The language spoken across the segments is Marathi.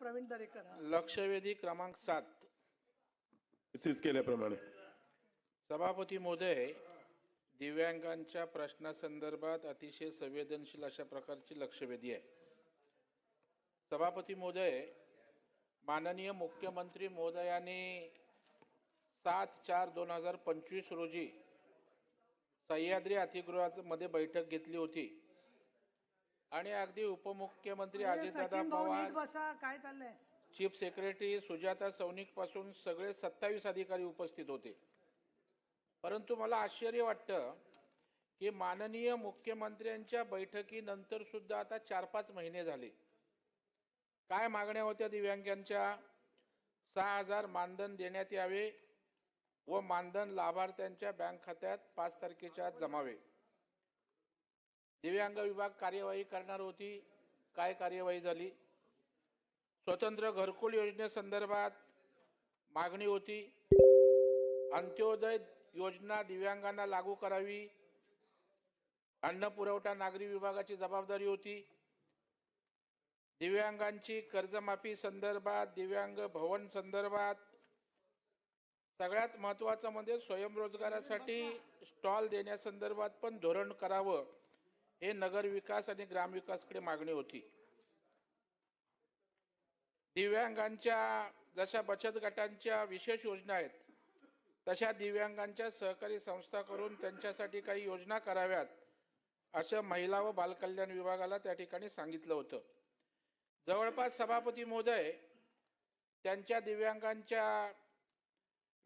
प्रवीण दरेकर. लक्षवेधी क्रमांक 7. सूचित केल्याप्रमाणे सभापती महोदय, दिव्यांगांच्या प्रश्नासंदर्भात अतिशय संवेदनशील अशा प्रकारची लक्षवेधी आहे. सभापती महोदय, माननीय मुख्यमंत्री महोदयांनी 7/4/2025 रोजी सह्याद्री अतिथीगृहामध्ये बैठक घेतली होती आणि अगदी उपमुख्यमंत्री अजितदादा पवार, बसा, काय चाललंय? चीफ सेक्रेटरी सुजाता सौनिक पासून सगळे 27 अधिकारी उपस्थित होते. परंतु मला आश्चर्य वाटतं की माननीय मुख्यमंत्र्यांच्या बैठकीनंतर सुद्धा आता 4-5 महिने झाले. काय मागण्या होत्या दिव्यांगांच्या? 6,000 मानधन देण्यात यावे व मानधन लाभार्थ्यांच्या बँक खात्यात 5 तारखेच्या आत जमावे. दिव्यांग विभाग कार्यवाही करणार होती. काय कार्यवाही झाली? स्वतंत्र घरकुल योजनेसंदर्भात मागणी होती. अंत्योदय योजना दिव्यांगांना लागू करावी. अन्न पुरवठा नागरी विभागाची जबाबदारी होती. दिव्यांगांची कर्जमाफी संदर्भात, दिव्यांग भवन संदर्भात, सगळ्यात महत्त्वाचं म्हणजे स्वयंरोजगारासाठी स्टॉल देण्यासंदर्भात पण धोरण करावं, हे नगर विकास आणि ग्रामविकासकडे मागणी होती. दिव्यांगांच्या जशा बचत गटांच्या विशेष योजना आहेत, तशा दिव्यांगांच्या सहकारी संस्था करून त्यांच्यासाठी काही योजना कराव्यात, असं महिला व बालकल्याण विभागाला त्या ठिकाणी सांगितलं होतं. जवळपास सभापती महोदय, त्यांच्या दिव्यांगांच्या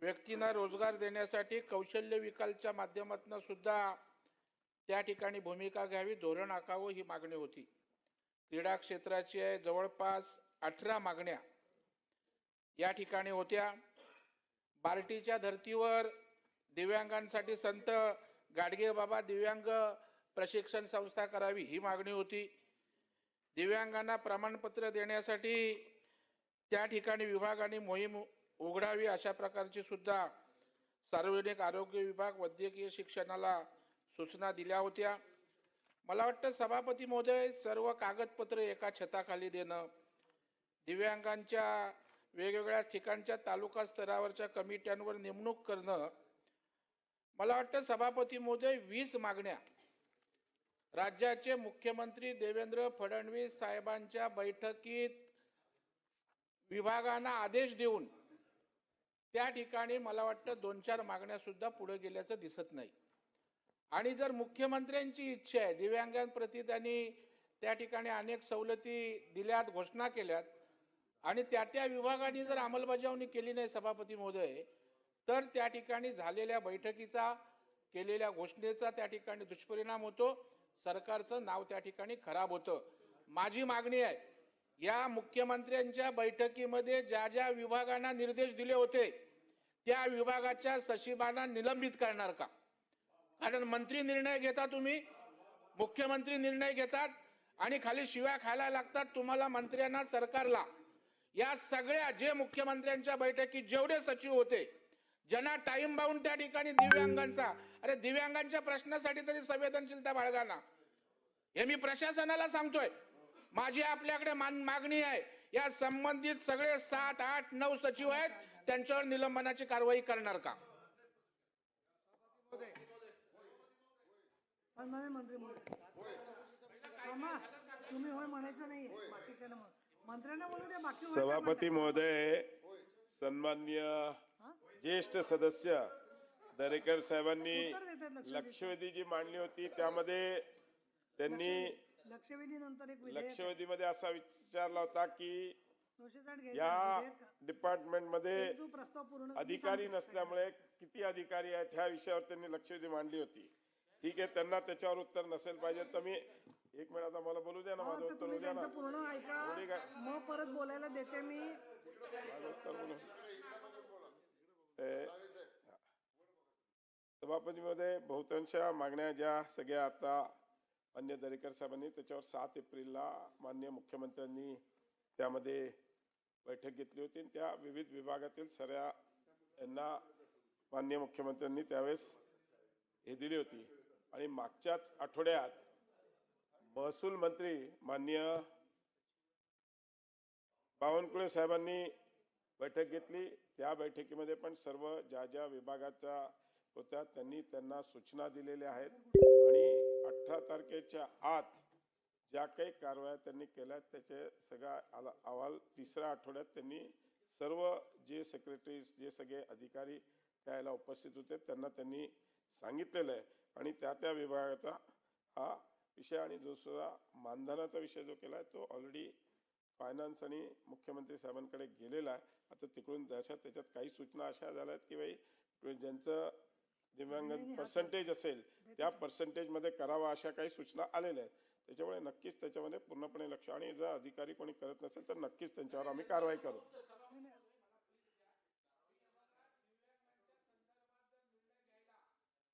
व्यक्तींना रोजगार देण्यासाठी कौशल्य विकासच्या माध्यमातून सुद्धा त्या ठिकाणी भूमिका घ्यावी, धोरण आखावं, ही मागणी होती. क्रीडा क्षेत्राची आहे, जवळपास 18 मागण्या या ठिकाणी होत्या. बार्टीच्या धर्तीवर दिव्यांगांसाठी संत गाडगे बाबा दिव्यांग प्रशिक्षण संस्था करावी, ही मागणी होती. दिव्यांगांना प्रमाणपत्र देण्यासाठी त्या ठिकाणी विभागाने मोहीम उघडावी, अशा प्रकारची सुद्धा सार्वजनिक आरोग्य विभाग, वैद्यकीय शिक्षणाला सूचना दिल्या होत्या. मला वाटतं सभापती महोदय, सर्व कागदपत्र एका छताखाली देणं, दिव्यांगांच्या वेगवेगळ्या ठिकाणच्या तालुका स्तरावरच्या कमिट्यांवर नेमणूक करणं, मला वाटतं सभापती महोदय 20 मागण्या राज्याचे मुख्यमंत्री देवेंद्र फडणवीस साहेबांच्या बैठकीत विभागांना आदेश देऊन त्या ठिकाणी मला वाटतं 2-4 मागण्या सुद्धा पुढे गेल्याचं दिसत नाही. आणि जर मुख्यमंत्र्यांची इच्छा आहे, दिव्यांगांप्रती त्यांनी त्या ठिकाणी अनेक सवलती दिल्यात, घोषणा केल्यात, आणि त्या विभागाने जर अंमलबजावणी केली नाही सभापती महोदय, तर त्या ठिकाणी झालेल्या बैठकीचा, केलेल्या घोषणेचा त्या ठिकाणी दुष्परिणाम होतो, सरकारचं नाव त्या ठिकाणी खराब होतं. माझी मागणी आहे, या मुख्यमंत्र्यांच्या बैठकीमध्ये ज्या ज्या विभागांना निर्देश दिले होते त्या विभागाच्या सचिवांना निलंबित करणार का? कारण मंत्री निर्णय घेता, तुम्ही मुख्यमंत्री निर्णय घेतात आणि खाली शिव्या खायला लागतात तुम्हाला, मंत्र्यांना, सरकारला. या सगळ्या जे मुख्यमंत्र्यांच्या बैठकीत जेवढे सचिव होते, ज्यांना टाइम बाउंड त्या ठिकाणी दिव्यांगांचा, अरे दिव्यांगांच्या प्रश्नासाठी तरी संवेदनशीलता बाळगा. हे मी प्रशासनाला सांगतोय. माझी आपल्याकडे मागणी आहे, या संबंधित सगळे 7, 8, 9 सचिव आहेत, त्यांच्यावर निलंबनाची कारवाई करणार का? सन्माननीय मंत्री महोदय, तुम्ही होय म्हणायचं नाही, बाकीच्या मंत्र्यांना बोलू द्या. बाकी सभापती महोदय, सन्माननीय ज्येष्ठ सदस्य दरेकर साहेबांनी लक्षवेधी जी मांडली होती त्यामध्ये त्यांनी लक्षवेधीमध्ये असा विचारला होता की या डिपार्टमेंट मध्ये अधिकारी नसल्यामुळे किती अधिकारी आहेत, ह्या विषयावर त्यांनी लक्षवेधी मांडली होती. ठीक आहे, त्यांना त्याच्यावर उत्तर नसेल पाहिजे तर मी 1 मिनिट, आता मला बोलू द्या ना, माझं उत्तर होऊ द्या ना. पूर्ण ऐका, मग परत बोलायला देते मी. सभापती मध्ये बहुतांश मागण्या ज्या सगळ्या आता मान्य दरेकर साहेबांनी त्याच्यावर 7 एप्रिलला माननीय मुख्यमंत्र्यांनी त्यामध्ये बैठक घेतली होती. त्या विविध विभागातील सगळ्या यांना माननीय मुख्यमंत्र्यांनी त्यावेळेस हे दिली होती. आणि मागच्याच आठवड्यात महसूल मंत्री माननीय बावनकुळे साहेबांनी बैठक घेतली. त्या बैठकीमध्ये पण सर्व ज्या ज्या विभागाच्या होत्या त्यांना सूचना दिलेल्या आहेत आणि 18 तारखेच्या आत ज्या काही कारवाया त्यांनी केल्या त्याचे सगळा अहवाल 3ऱ्या आठवड्यात त्यांनी सर्व जे सेक्रेटरीज जे सगळे अधिकारी त्याला उपस्थित होते त्यांनी सांगितलेलं आहे आणि त्या विभागाचा हा विषय आणि दुसरा मानधनाचा विषय जो केला आहे तो ऑलरेडी फायनान्स आणि मुख्यमंत्री साहेबांकडे गेलेला आहे. आता तिकडून त्याच्यात काही सूचना अशा झाल्या आहेत की बाई ज्यांचं दिव्यांग पर्सेंटेज असेल त्या पर्सेंटेजमध्ये करावा अशा काही सूचना आलेल्या आहेत. त्याच्यामुळे नक्कीच त्याच्यामध्ये पूर्णपणे लक्ष आणि जर अधिकारी कोणी करत नसेल तर नक्कीच त्यांच्यावर आम्ही कारवाई करू.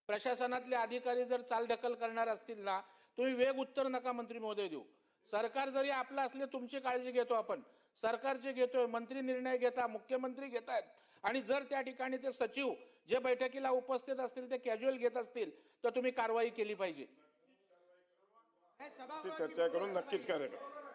प्रशासनातले अधिकारी जर चालढकल करणार असतील ना तुम्ही वेग उत्तर नका मंत्री महोदय देऊ. सरकार जरी आपलं असले तुमची काळजी घेतो आपण, सरकारचे घेतोय, मंत्री निर्णय घेता, मुख्यमंत्री घेत आहेत आणि जर त्या ठिकाणी ते सचिव जे बैठकीला उपस्थित असतील ते कॅज्युअल घेत असतील तर तुम्ही कारवाई केली पाहिजे. चर्चा करून नक्कीच कार्य करू.